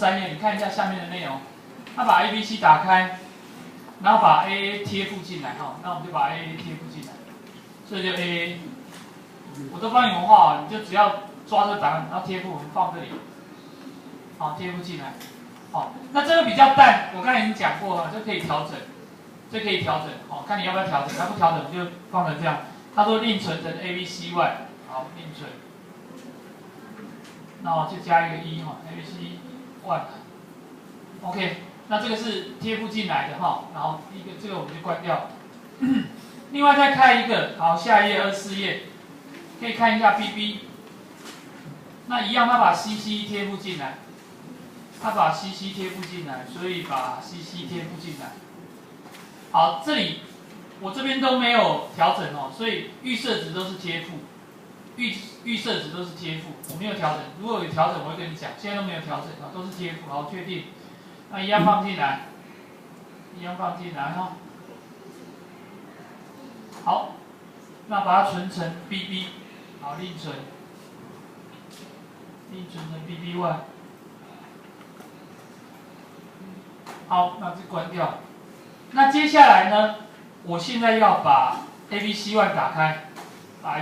23页，你看一下下面的内容。他把 ABC 打开，然后把 AA 贴附进来哈，那我们就把 AA 贴附进来，所以就 AA， 我都帮你们画好，你就只要抓这个答案，然后贴附，我们放这里，好，贴附进来，好，那这个比较淡，我刚才已经讲过了，这可以调整，这可以调整，好，看你要不要调整，它不调整就放成这样。他说另存成 ABC1， 好，另存，那我就加一个1哈 ，ABC1，OK。那这个是贴附进来的哈，然后一个这个我们就关掉。另外再看一个，好，下一页24页，可以看一下 BB。那一样，他把 CC 贴附进来，他把 CC 贴附进来，所以把 CC 贴附进来。好，这里我这边都没有调整哦，所以预设值都是贴附，预设值都是贴附，我没有调整。如果有调整，我会跟你讲，现在都没有调整啊，都是贴附，好，确定。那一样放进来，一样放进来哈。好，那把它存成 BB， 好，另存成 BB1。好，那这关掉。那接下来呢，我现在要把 ABC1 打开，把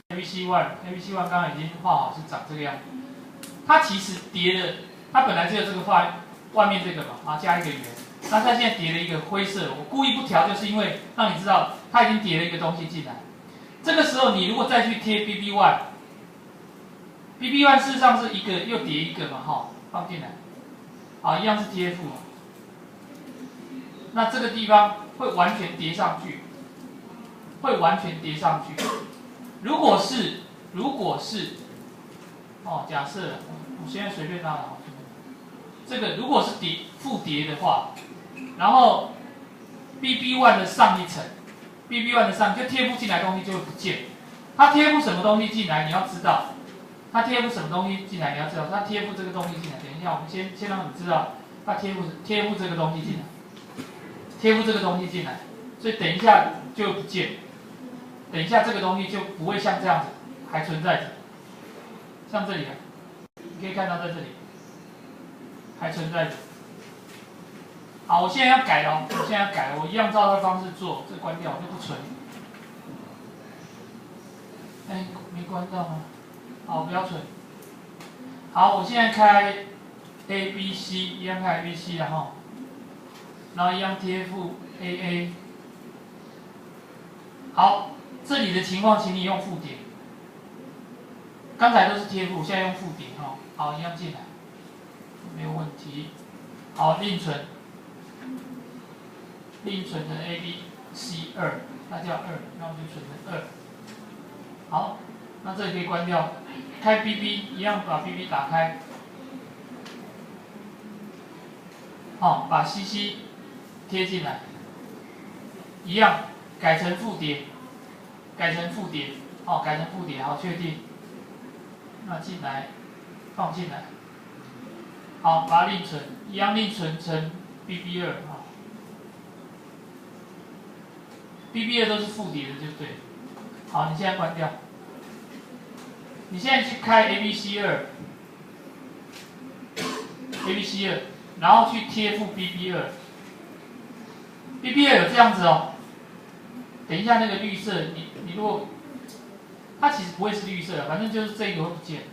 ABC1 刚刚已经画好，是长这个样子。它其实叠的，它本来只有这个外面这个嘛，啊加一个圆，那它现在叠了一个灰色，我故意不调，就是因为让你知道它已经叠了一个东西进来。这个时候你如果再去贴 BB1 事实上是一个又叠一个嘛，哈，放进来，好，一样是贴附。那这个地方会完全叠上去，会完全叠上去。如果是，哦，假设我现在随便拉了。这个如果是复叠的话，然后 BB1 的上一层 ，BB1 的上就贴附进来的东西就会不见。它贴附什么东西进来，你要知道。它贴附什么东西进来，你要知道。它贴附这个东西进来，等一下我们先让你知道，它贴附这个东西进来，贴附这个东西进来，所以等一下就不见。等一下这个东西就不会像这样子还存在着，像这里啊，你可以看到在这里。还存在着。好，我现在要改了，我一样照它方式做，这关掉我就不存。哎，没关到吗？好，不要存。好，我现在开 ABC， 一样开 ABC 然后，一样贴附 AA。好，这里的情况，请你用复叠。刚才都是贴附，现在用复叠哈。好，一样进来。没有问题，好，另存成 ABC2， 那叫2，那我就存成2。好，那这里可以关掉，开 BB 一样把 BB 打开，好，把 CC 贴进来，一样改成复叠，好，改成复叠，好，确定，那进来，放进来。好，把它另存，一样另存成 BB2 啊。BB2 都是复叠的，就对。好，你现在关掉。你现在去开 ABC2，然后去贴附 BB2。BB2 有这样子哦。等一下那个绿色，你如果它其实不会是绿色的，反正就是这个会不见，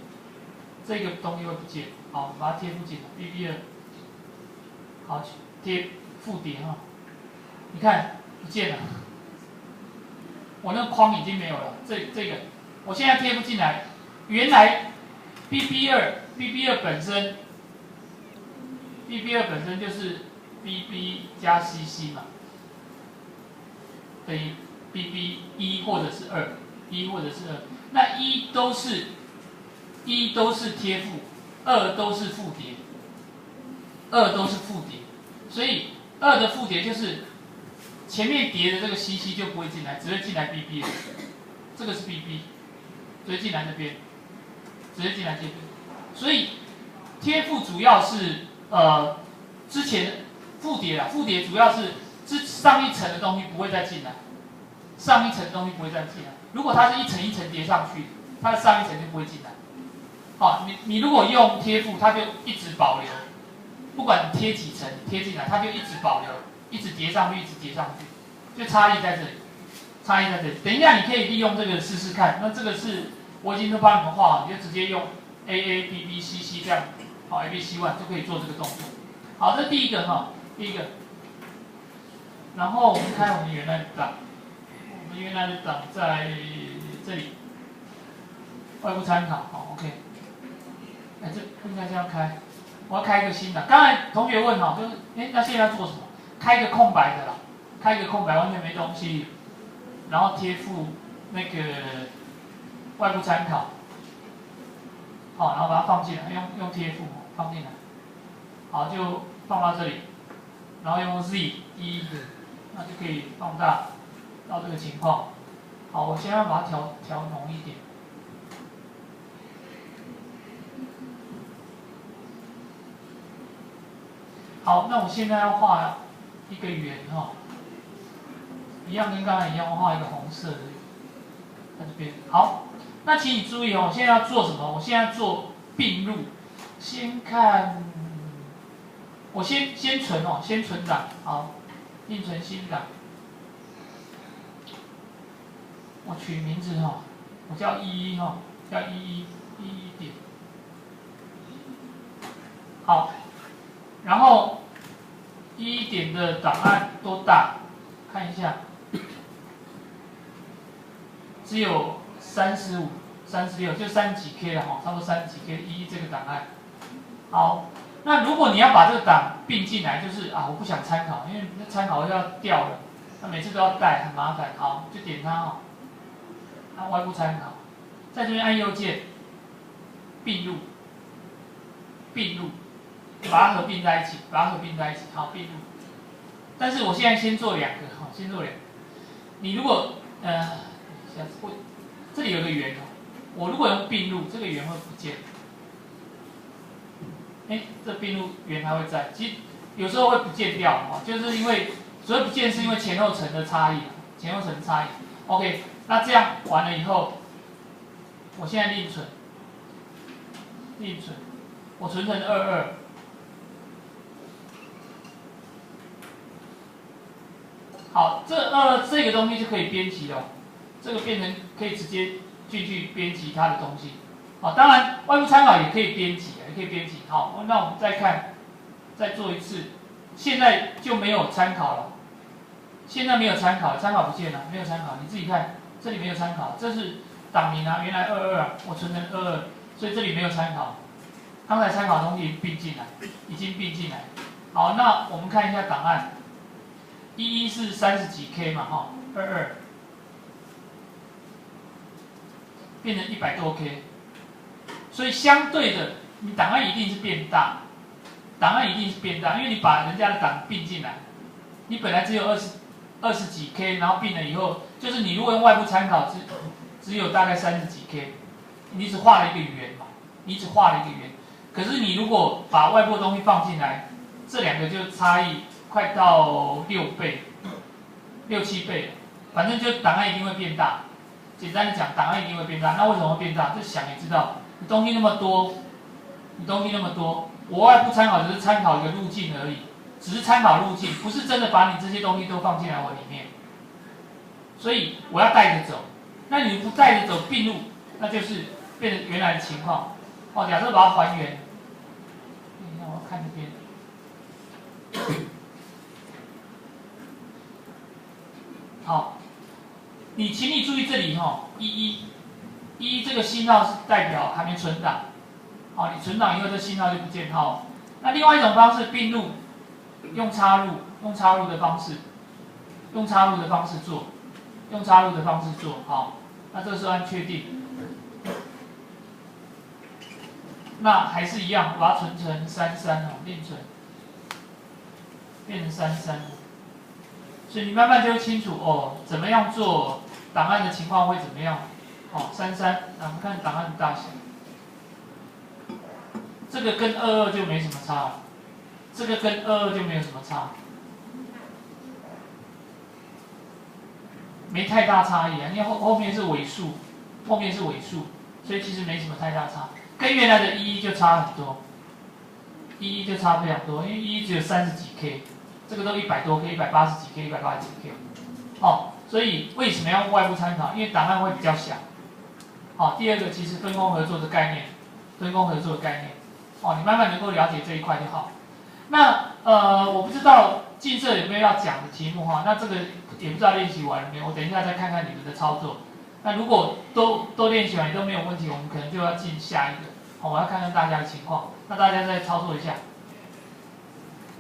这个东西会不见。好，把它贴附进来 ，BB2， 好，贴复叠哈，你看不见了，我那个框已经没有了，这个，我现在贴附进来，原来 BB2 本身就是 BB 加 CC 嘛，等于 BB1 或者是2，那1都是贴附。2都是复叠，所以2的复叠就是前面叠的这个 CC 就不会进来，只会进来 BB 了。这个是 BB， 直接进来这边，所以贴附主要是之前复叠主要是上一层的东西不会再进来，如果它是一层一层叠上去，它的上一层就不会进来。好，你如果用贴附，它就一直保留，不管你贴几层，贴进来它就一直保留，一直叠上去，一直叠上去，就差异在这里，差异在这里。等一下你可以利用这个试试看。那这个是我已经都帮你们画好，你就直接用 AABBCC 这样，好 ABC1 就可以做这个动作。好，这第一个哈，第一个。然后我们开我们原来的档，我们原来的档在这里，外部参考，好 ，OK。哎，这应该这样开，我要开一个新的。刚才同学问哈，就是，哎，那现在要做什么？开一个空白的啦，开一个空白，完全没东西，然后贴附那个外部参考，好，然后把它放进来，用贴附放进来，好，就放到这里，然后用 Z 那就可以放大到这个情况。好，我先要把它调浓一点。好，那我现在要画一个圆哈，一样跟刚才一样，画一个红色的，在这边。好，那请你注意哦，我现在要做什么？我现在做并入，先看，我先存哦，先存档，好，另存新档。我取名字哈，我叫11哈，叫11点。好，然后11点的档案多大？看一下，只有35、36，就30几 K 了哈，差不多30几 K。11这个档案。好，那如果你要把这个档并进来，就是啊，我不想参考，因为参考要掉了，那每次都要带，很麻烦。好，就点它哈。按外部参考，在这边按右键，并入，并入，把它合并在一起，把它合并在一起，好，并入。但是我现在先做2个，好，先做2个。你如果下次会，这里有个圆哦，我如果用并入，这个圆会不见。哎，这并入圆还会在，其实有时候会不见掉哦，就是因为所谓不见是因为前后层的差异，前后层差异。OK。那这样完了以后，我现在另存，我存成22。好，这个东西就可以编辑了，这个变成可以直接进去编辑它的东西。好，当然外部参考也可以编辑，也可以编辑。好，那我们再看，再做一次，现在就没有参考了，现在没有参考，参考不见了，没有参考，你自己看。这里没有参考，这是档名啊，原来22，我存成22，所以这里没有参考。刚才参考的东西并进来，已经并进来。好，那我们看一下档案，11是30几 K 嘛，哈，22变成100多 K， 所以相对的，你档案一定是变大，档案一定是变大，因为你把人家的档并进来，你本来只有20几 K， 然后并了以后，就是你如果用外部参考，只有大概30几 K， 你只画了一个圆嘛，你只画了一个圆。可是你如果把外部的东西放进来，这2个就差异快到6倍、6、7倍，反正就档案一定会变大。简单的讲，档案一定会变大。那为什么会变大？这想也知道，你东西那么多，我外部参考只是参考一个路径而已。只是参考路径，不是真的把你这些东西都放进来我里面，所以我要带着走。那你不带着走并入，那就是变成原来的情况。哦，假设把它还原，那我看这边，好，请你注意这里哈，11这个星号是代表还没存档，好，你存档以后这星号就不见号。那另外一种方式并入。用插入的方式，做，好，那这时候按确定，那还是一样，把它存成33哦，另存，变成33，所以你慢慢就会清楚哦，怎么样做档案的情况会怎么样，哦，33，那我们看档案的大小，这个跟22就没什么差了。这个跟22就没有什么差，没太大差异啊，因为后面是尾数，所以其实没什么太大差，跟原来的11就差很多。一就差非常多，因为一只有30几 K， 这个都100多 K、180几 K、180几 K。哦，所以为什么要用外部参考？因为档案会比较小。好，第二个其实分工合作的概念，分工合作的概念，哦，你慢慢能够了解这一块就好。那我不知道进社有没有要讲的题目哈，那这个也不知道练习完了没有，我等一下再看看你们的操作。那如果都练习完都没有问题，我们可能就要进下一个。好，我要看看大家的情况，那大家再操作一下。